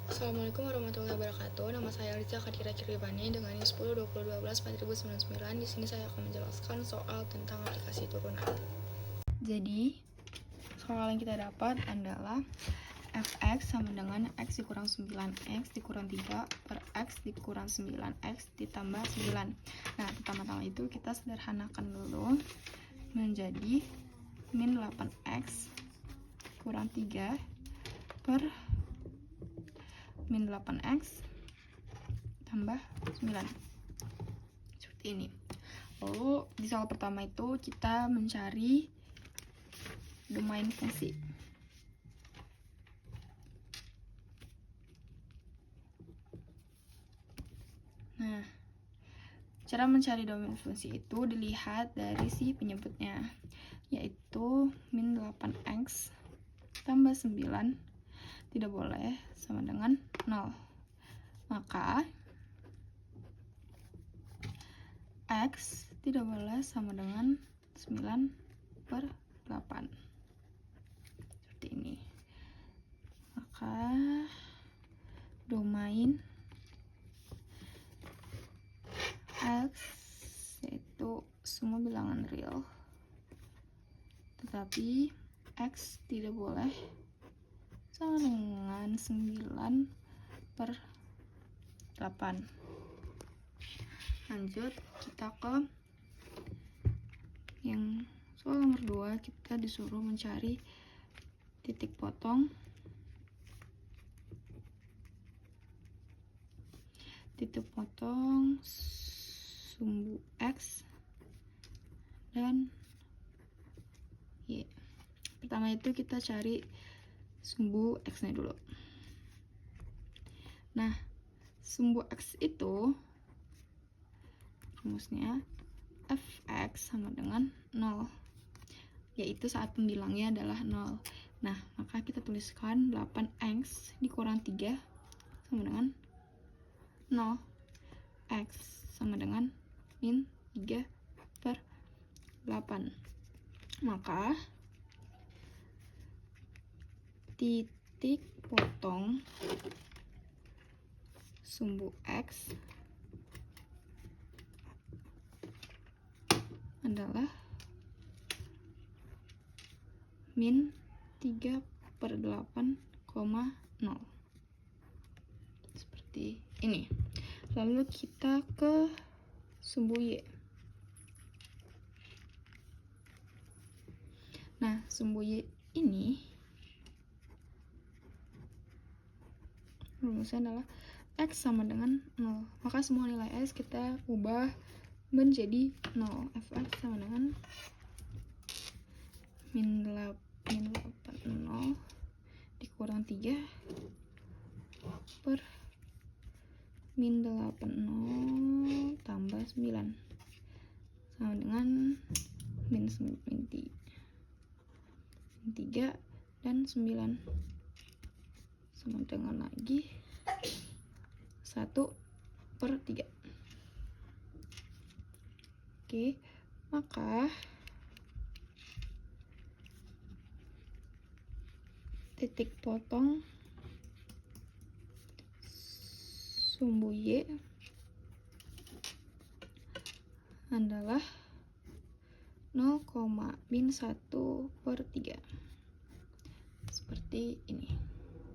Assalamualaikum warahmatullahi wabarakatuh. Nama saya Riza Khadira Kiribani dengan NIM 10 2012 4099. Di sini saya akan menjelaskan soal tentang aplikasi turunan. Jadi, soal yang kita dapat adalah fx sama dengan x dikurang 9x dikurang 3 per x dikurang 9x ditambah 9. Nah, pertama-tama itu kita sederhanakan dulu menjadi min 8x kurang 3 per min 8x tambah 9 seperti ini. Lalu di soal pertama itu kita mencari domain fungsi. Nah, cara mencari domain fungsi itu dilihat dari si penyebutnya, yaitu min 8x tambah 9 tidak boleh sama dengan 0. Maka x tidak boleh sama dengan 9 per 8 seperti ini. Maka domain x yaitu semua bilangan real, tetapi x tidak boleh sama dengan 9 per 8. Lanjut kita ke yang soal nomor 2. Kita disuruh mencari titik potong sumbu x dan y. Pertama itu kita cari sumbu x nya dulu. Nah, sumbu x itu rumusnya fx sama dengan 0, yaitu saat pembilangnya adalah 0. Nah, maka kita tuliskan 8x dikurang 3 sama dengan 0. X sama dengan min 3 per 8. Maka titik potong sumbu x adalah min 3 per 8, 0. Seperti ini. Lalu kita ke sumbu y. Nah, sumbu y ini rumusnya adalah x sama dengan 0. Maka semua nilai x kita ubah menjadi 0. Fx sama dengan min 80 dikurang 3 per min 80 tambah 9 sama dengan min 3 dan 9 sama dengan lagi 1 per 3. Oke, maka titik potong sumbu y adalah 0, min 1 per 3 seperti ini.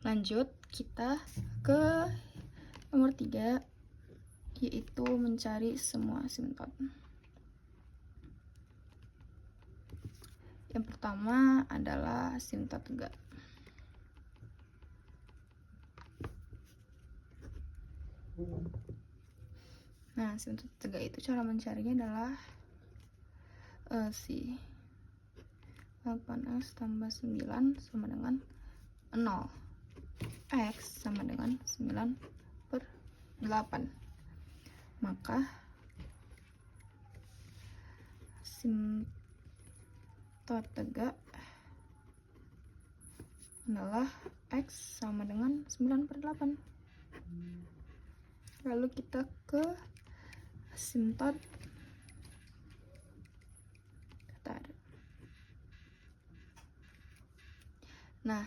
Lanjut kita ke nomor 3, yaitu mencari semua asimtot. Yang pertama adalah asimtot tegak. Nah, asimtot tegak itu cara mencarinya adalah si 8x tambah 9 sama dengan 0. X sama dengan 9 per 8. Maka asimtot tegak adalah x sama dengan 9 per 8. Lalu kita ke asimtot datar. Nah,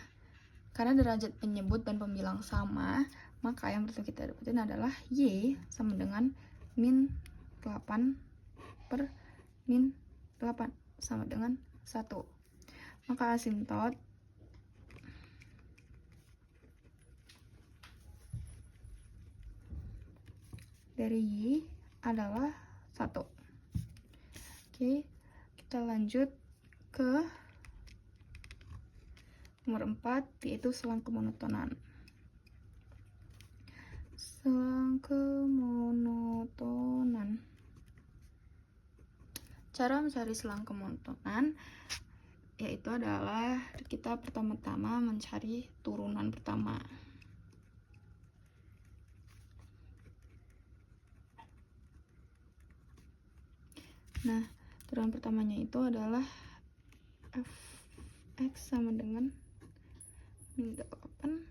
Karena derajat penyebut dan pembilang sama, maka yang perlu kita dapetin adalah Y sama dengan min 8 per min 8 sama dengan 1. Maka asintot dari Y adalah 1. Oke, kita lanjut ke nomor 4, yaitu selang kemonotonan. Selang kemonotonan. Cara mencari selang kemonotonan yaitu adalah kita pertama-tama mencari turunan pertama. Nah, turunan pertamanya itu adalah fx sama dengan min 8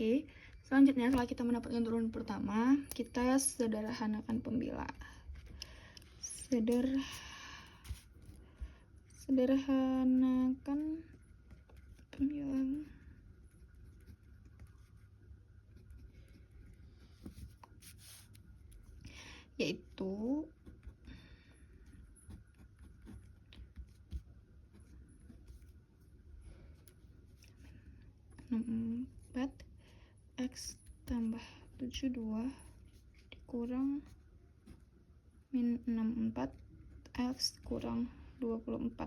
Oke, selanjutnya setelah kita mendapatkan turunan pertama, kita sederhanakan pembila. Sederhanakan pembilang. Yaitu x tambah 72 dikurang min 64 x kurang 24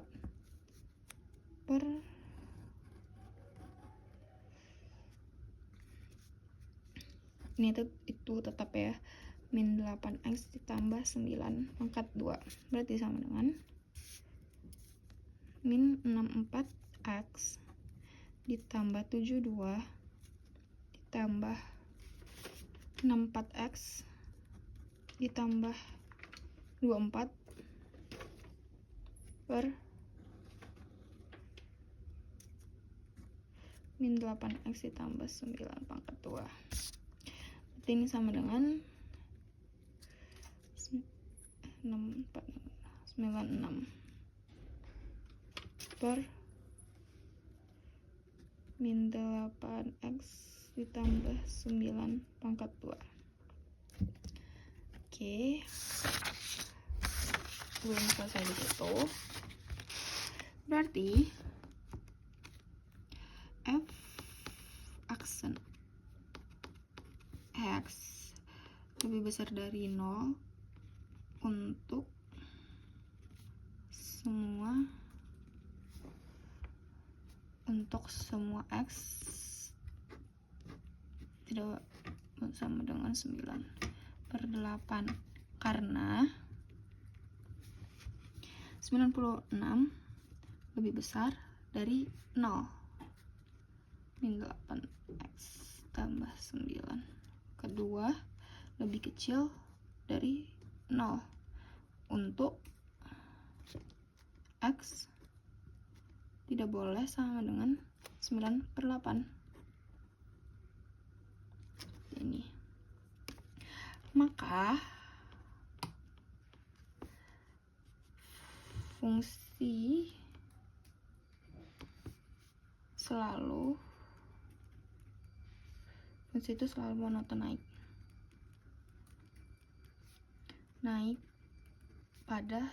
per ini itu tetap ya, min 8x ditambah 9 pangkat 2 berarti sama dengan min 64x ditambah 72 ditambah 64x ditambah 24 per min 8x ditambah 9 pangkat 2. Berarti ini sama dengan 96 per min 8x ditambah 9 pangkat 2. Oke, belum selesai di situ. Berarti f aksen x lebih besar dari 0 untuk semua x tidak sama dengan 9/8 karena 96 lebih besar dari 0. Min 8x tambah 9. Kedua lebih kecil dari 0 untuk x tidak boleh sama dengan 9/8 ini. Maka fungsi itu selalu monoton naik pada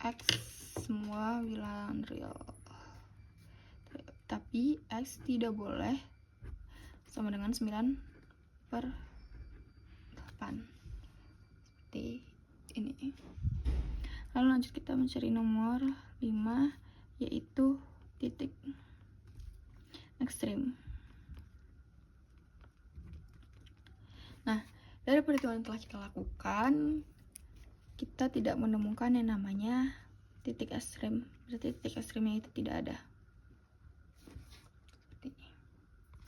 x semua bilangan real, tapi x tidak boleh sama dengan 9/8 seperti ini. Lalu lanjut kita mencari nomor 5, yaitu titik ekstrim. Nah, dari perhitungan yang telah kita lakukan, kita tidak menemukan yang namanya titik ekstrim. Berarti titik ekstrimnya itu tidak ada.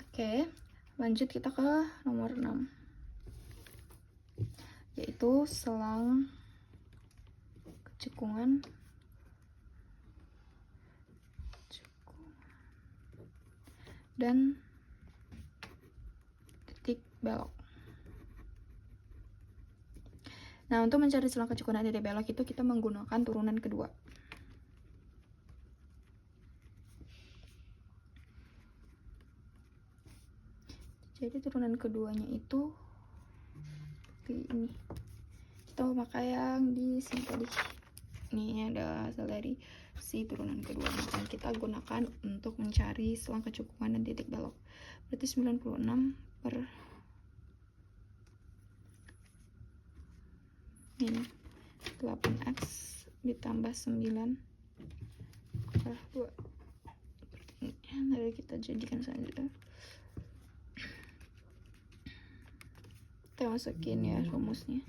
Oke, lanjut kita ke nomor 6. yaitu selang cekungan dan titik belok. Nah, untuk mencari selang kecukupan dan titik belok itu kita menggunakan turunan kedua. Jadi turunan keduanya itu ini. Kita pakai yang di sini tadi. Ini adalah hasil dari si turunan kedua. Yang kita gunakan untuk mencari selang kecukupan dan titik belok. Berarti 96 per ini 8x ditambah 9 per 2. Mari kita jadikan saja. Kita masukin ya rumusnya.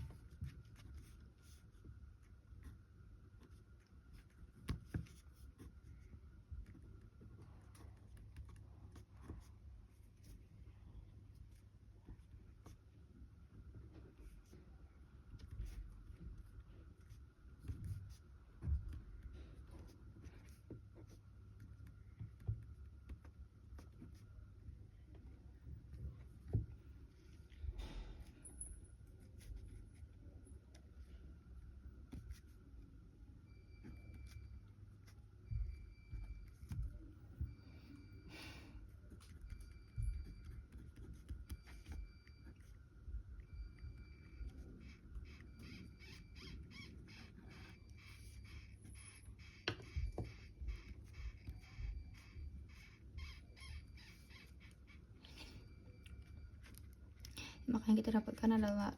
Maka yang kita dapatkan adalah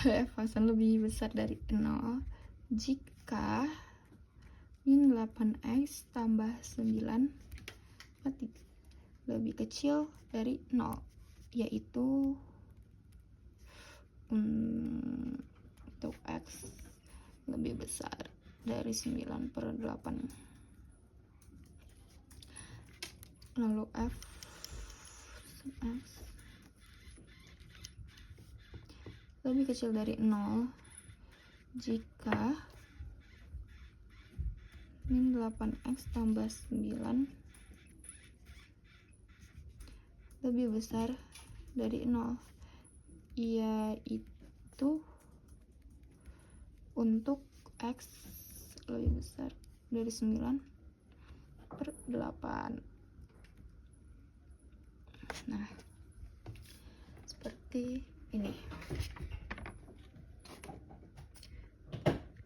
f lebih besar dari 0 jika min 8x tambah 9 lebih kecil dari 0, yaitu untuk x lebih besar dari 9 per 8. Lalu f x lebih kecil dari 0 jika min 8x tambah 9 lebih besar dari 0, yaitu untuk x lebih besar dari 9 per 8. Nah, seperti ini.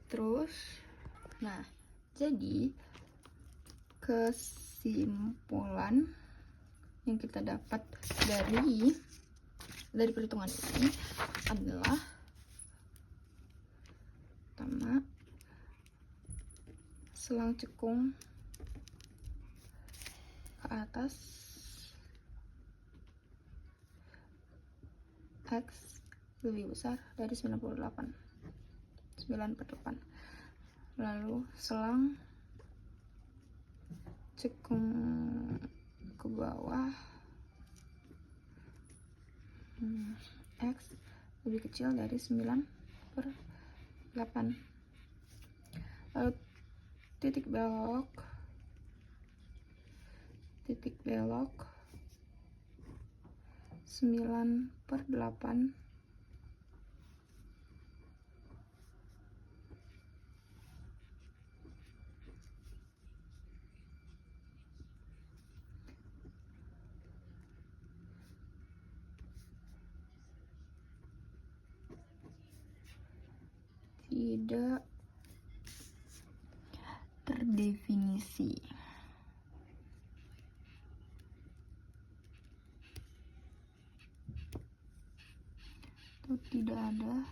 Terus, nah, jadi kesimpulan yang kita dapat dari perhitungan ini adalah pertama, selang cekung ke atas x lebih besar dari 9 per 8. Lalu selang cekung ke bawah x lebih kecil dari 9 per 8. Lalu titik belok 9 per 8 tidak terdefinisi. Itu tidak ada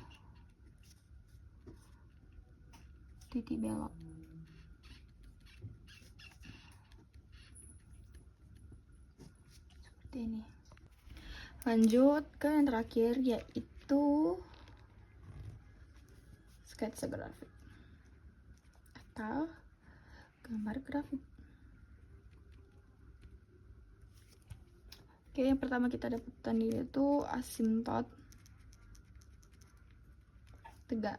titik belok. Seperti ini. Lanjut ke yang terakhir, yaitu sketsa grafik atau gambar grafik. Oke, Oke, yang pertama kita dapatkan itu asimtot tegak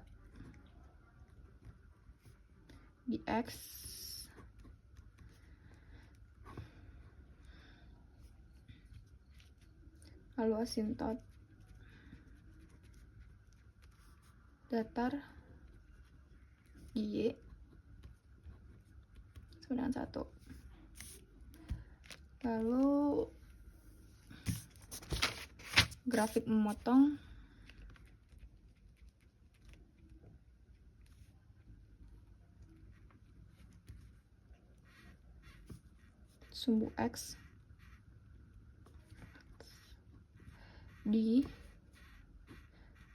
dx lalu asimtot datar y sama dengan 1. Lalu grafik memotong sumbu X di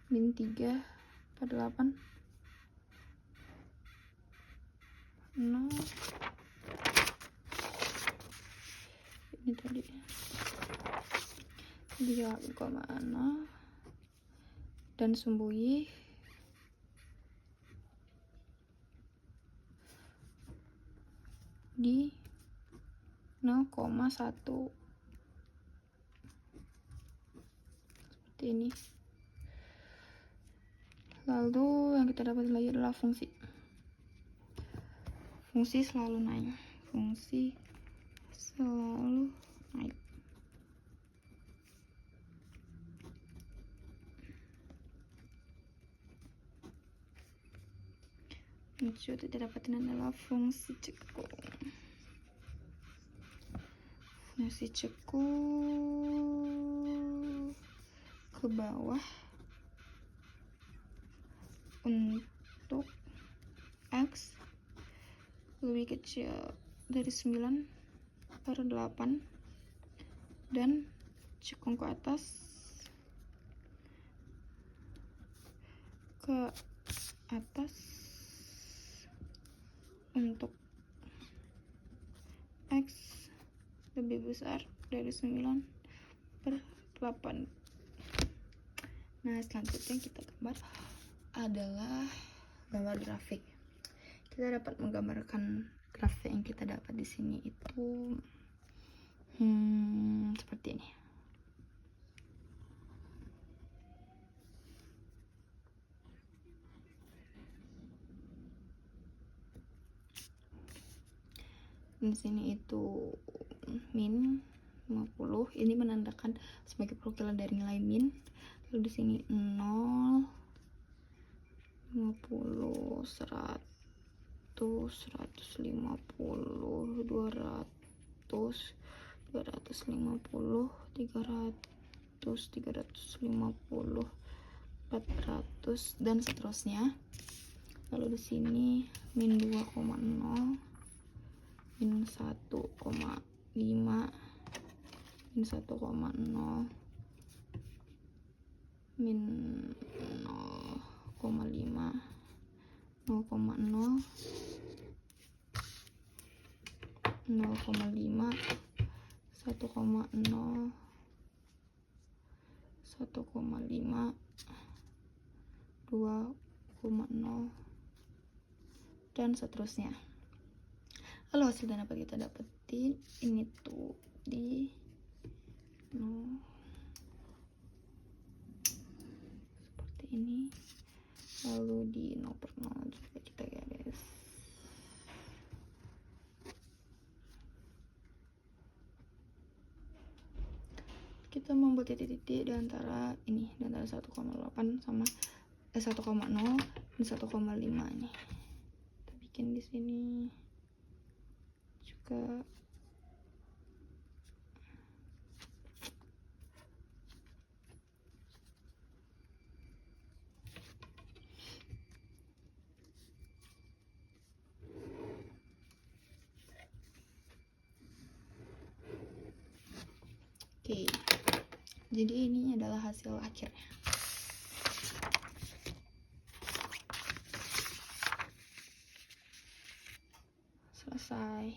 min 3/8 0 ini tadi 3,0 dan sumbu Y di 0,1 seperti ini. Lalu yang kita dapat lagi adalah fungsi selalu naik, yang tidak dapat adalah fungsi cekung ke bawah untuk X lebih kecil dari 9/8 dan cekung ke atas untuk X lebih besar dari 9/8. Nah, selanjutnya yang kita gambar adalah gambar grafik. Kita dapat menggambarkan grafik yang kita dapat di sini itu seperti ini. Di sini itu min 50, ini menandakan sebagai perwakilan dari nilai min. Lalu di sini 0, 50, 100, 150, 200, 250, 300, 350, 400 dan seterusnya. Lalu di sini min 2,0, min 1,5, min 1,0, min 0,5, 0,0, 0,5, 1,0, 1,5, 2,0 dan seterusnya. Lalu hasil yang dapat kita dapetin ini tuh di 0 seperti ini, lalu di 0/0 juga kita garis. Kita membuat titik-titik di antara ini, di antara 1,8 sama 1,0 dan 1,5 nih. Kita bikin di sini juga. Oke, jadi ini adalah hasil akhirnya. Selesai.